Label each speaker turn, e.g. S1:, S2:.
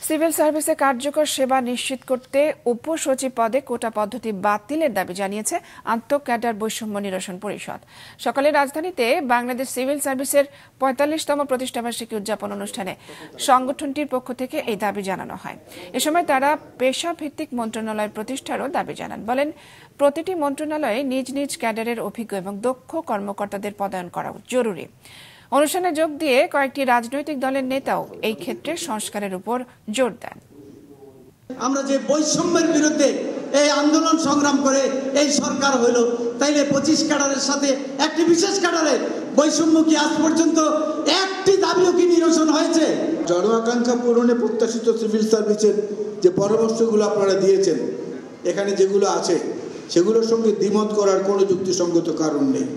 S1: Civil সার্ভিসে কার্যকর সেবা নিশ্চিত করতে উপসচিব পদে কোটা পদ্ধতি বাতিলের দাবি জানিয়েছে আন্তঃ ক্যাডার বৈষম্য নিরসন পরিষদ। সকালে রাজধানীতে বাংলাদেশ সিভিল সার্ভিসের ৪৫তম প্রতিষ্ঠাবার্ষিকী উদযাপন অনুষ্ঠানে সংগঠনটির পক্ষ থেকে এই দাবি জানানো হয়। এ সময় তারা পেশাভিত্তিক মন্ত্রণালয় প্রতিষ্ঠারও দাবি জানান। বলেন, প্রতিটি মন্ত্রণালয়ে নিজ নিজ ক্যাডারের অভিজ্ঞ এবং দক্ষ কর্মকর্তাদের পদায়ন করা জরুরি। অনুষ্ঠানে যোগ দিয়ে কয়েকটি রাজনৈতিক দলের নেতাও এই ক্ষেত্রে সংস্কারের উপর জোর দেন।
S2: আমরা যে বৈষম্যের বিরুদ্ধে এই আন্দোলন সংগ্রাম করে এই সরকার হইল, তাইলে 25 ক্যাডারের সাথে একটি বিশেষ ক্যাডারের বৈষম্য কি আজ পর্যন্ত একটি দাবিও কি নিরসন হয়েছে?
S3: জন আকাঙ্ক্ষা পূরণে প্রত্যাশিত সিভিল সার্ভিসের যে পরামর্শগুলো আপনারা দিয়েছেন, এখানে যেগুলো আছে সেগুলোর সঙ্গে দ্বিমত করার কোনো যুক্তিসঙ্গত কারণ নেই।